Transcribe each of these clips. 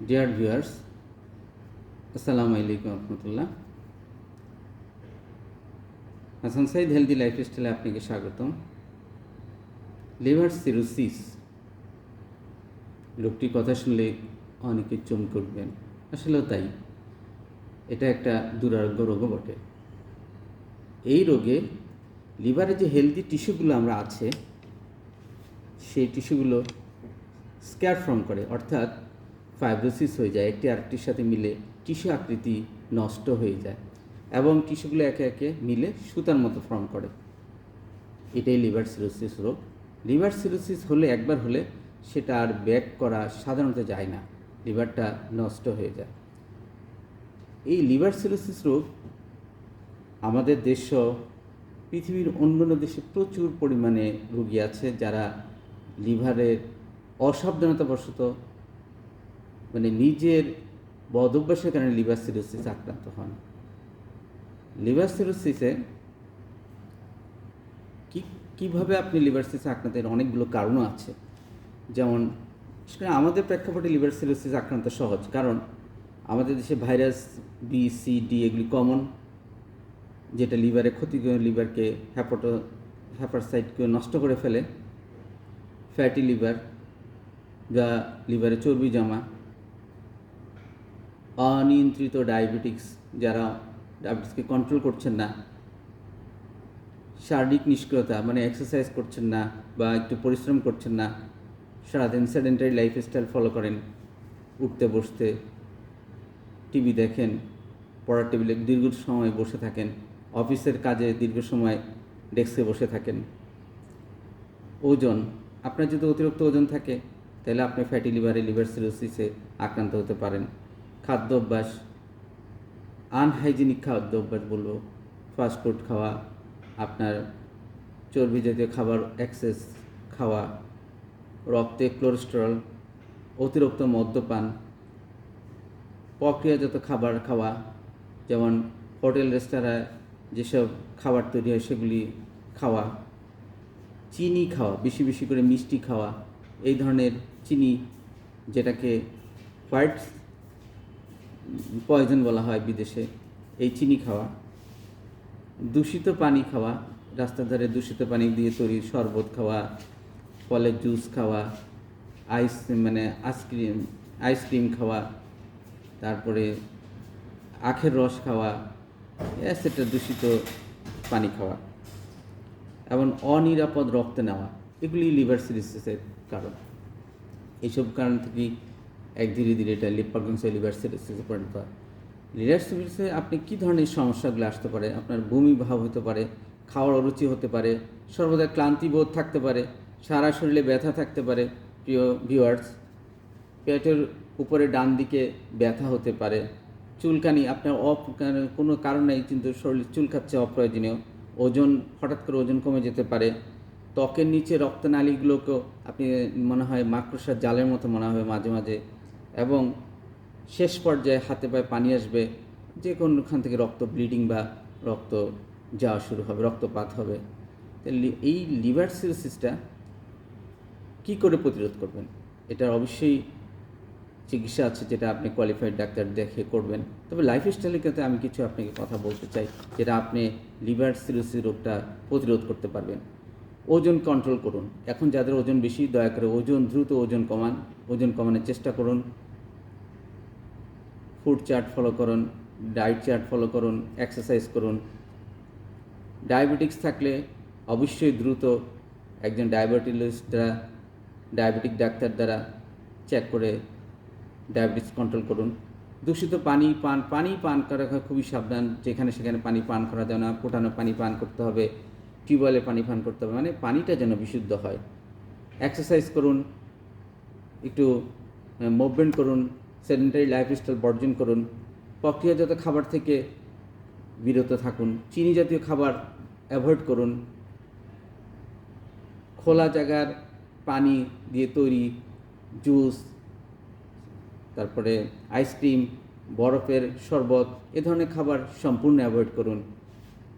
Dear viewers, আসসালামু আলাইকুম রহমতুল্লাহ। Hasan Saeed healthy লাইফস্টাইলে আপনাকে স্বাগতম। লিভার সিরোসিস রোগটির কথা শুনলে অনেকে চমকে উঠবেন। আসলেও তাই, এটা একটা দুরারোগ্য রোগও বটে। এই রোগে লিভারে যে হেলদি টিস্যুগুলো আমরা আছে, সেই টিস্যুগুলো স্ক্যার ফর্ম করে, অর্থাৎ ফাইব্রোসিস হয়ে যায়, একটি আরেকটির সাথে মিলে টিস্যু আকৃতি নষ্ট হয়ে যায় এবং টিস্যুগুলো একে একে মিলে সুতার মতো ফর্ম করে। এটাই লিভার সিরোসিস রোগ। লিভার সিরোসিস হলে একবার হলে সেটা আর ব্যাক করা সাধারণত যায় না, লিভারটা নষ্ট হয়ে যায়। এই লিভার সিরোসিস রোগ আমাদের দেশসহ পৃথিবীর অন্যান্য দেশে প্রচুর পরিমাণে রোগী আছে যারা লিভারের অসাবধানতাবশত নিজের বদ অভ্যাসের কারণে লিভার সিরোসিস আক্রান্ত হন। লিভার সিরোসিসে কীভাবে আপনি লিভার সিরোসিস আক্রান্ত, এর অনেকগুলো কারণও আছে। যেমন সেখানে আমাদের প্রেক্ষাপটে লিভার সিরোসিস আক্রান্ত সহজ, কারণ আমাদের দেশে ভাইরাস বি, সি, ডি এগুলি কমন, যেটা লিভারে ক্ষতি করে, লিভারকে হ্যাপারসাইটকে নষ্ট করে ফেলে। ফ্যাটি লিভার, যা লিভারে চর্বি জমা, অনিয়ন্ত্রিত ডায়াবেটিক্স, যারা ডায়াবেটিসকে কন্ট্রোল করছেন না, শারীরিক নিষ্ক্রিয়তা এক্সারসাইজ করছেন না বা একটু পরিশ্রম করছেন না, সারাদিন সেডেন্টারি লাইফস্টাইল ফলো করেন, উঠতে বসতে, টিভি দেখেন, পড়ার টেবিলে দীর্ঘ সময় বসে থাকেন, অফিসের কাজে দীর্ঘ সময় ডেস্কে বসে থাকেন। ওজন, আপনার যদি অতিরিক্ত ওজন থাকে তাহলে আপনি ফ্যাটি লিভারে, লিভার সিরোসিসে আক্রান্ত হতে পারেন। খাদ্য অভ্যাস, আনহাইজেনিক খাদ্য অভ্যাস বলবো, ফাস্টফুড খাওয়া, আপনার চর্বি জাতীয় খাবার এক্সেস খাওয়া, রক্তে কোলেস্টেরল, অতিরিক্ত মদ্যপান, প্রক্রিয়াজাত খাবার খাওয়া, যেমন হোটেল রেস্তোরাঁয় যেসব খাবার তৈরি হয় সেগুলি খাওয়া, চিনি খাওয়া, বেশি বেশি করে মিষ্টি খাওয়া, এই ধরনের চিনি, যেটাকে হোয়াইট পয়জন বলা হয় বিদেশে, এই চিনি খাওয়া, দূষিত পানি খাওয়া, রাস্তার ধারে দূষিত পানি দিয়ে তৈরি শরবত খাওয়া, ফলের জুস খাওয়া, আইসক্রিম খাওয়া, তারপরে আখের রস খাওয়া, সেটা দূষিত পানি খাওয়া এবং অনিরাপদ রক্ত নেওয়া, এগুলি লিভার সিরোসিসের কারণ। এইসব কারণ থেকেই ধীরে ধীরে এটা লিভার সিরোসিসে পরিণত হয়। লিভার সিরোসিসে আপনি কী ধরনের সমস্যাগুলো আসতে পারে? আপনার বমি ভাব হতে পারে, খাওয়ার অরুচি হতে পারে, সর্বদা ক্লান্তিবোধ থাকতে পারে, সারা শরীরে ব্যথা থাকতে পারে। প্রিয় ভিউয়ার্স, পেটের উপরে ডান দিকে ব্যথা হতে পারে, চুলকানি, আপনার কোনো কারণ নেই কিন্তু শরীর চুলকাচ্ছে অপ্রয়োজনীয়, হঠাৎ করে ওজন কমে যেতে পারে, ত্বকের নিচে রক্তনালীগুলোকেও আপনি মনে হয় মাকড়সার জালের মতো মনে হবে মাঝে মাঝে, এবং শেষ পর্যায়ে হাতে পায়ে পানি আসবে, যে কোনোখান থেকে রক্ত ব্লিডিং বা রক্ত যাওয়া শুরু হবে, রক্তপাত হবে। এই লিভার সিরোসিসটা কী করে প্রতিরোধ করবেন? এটার অবশ্যই চিকিৎসা আছে, যেটা আপনি কোয়ালিফাইড ডাক্তার দেখে করবেন। তবে লাইফস্টাইলের ক্ষেত্রে আমি কিছু আপনাকে কথা বলতে চাই, যেটা আপনি লিভার সিরোসিস রোগটা প্রতিরোধ করতে পারবেন। ওজন কন্ট্রোল করুন। এখন যাদের ওজন বেশি, দয়া করে দ্রুত ওজন কমান, ওজন কমানোর চেষ্টা করুন। ফুড চার্ট ফলো করুন, ডায়েট চার্ট ফলো করুন, এক্সারসাইজ করুন। ডায়াবেটিক্স থাকলে অবশ্যই দ্রুত একজন ডায়াবেটিক ডাক্তার দ্বারা চেক করে ডায়াবেটিস কন্ট্রোল করুন। দূষিত পানি পান করা খুবই সাবধান, যেখানে সেখানে পানি পান করা যাবে না, ফোটানো পানি পান করতে হবে, টিউবওয়েলে পানি পান করতে হবে, পানিটা যেন বিশুদ্ধ হয়। এক্সারসাইজ করুন, একটু মুভমেন্ট করুন, সেডেন্টারি লাইফস্টাইল বর্জন করুন, প্রক্রিয়াজাত খাবার থেকে বিরত থাকুন, চিনি জাতীয় খাবার অ্যাভয়েড করুন, খোলা জায়গার পানি দিয়ে তৈরি জুস, তারপরে আইসক্রিম, বরফের শরবত, এ ধরনের খাবার সম্পূর্ণ অ্যাভয়েড করুন।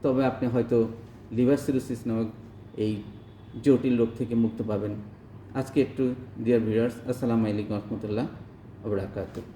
তবে আপনি হয়তো লিভার সিরোসিস নামক এই জটিল রোগ থেকে মুক্তি পাবেন। আজকে একটু ডিয়ার ভিউয়ার্স, আসসালামু আলাইকুম রহমতুল্লাহ। ওয়া বারাকাতুহু।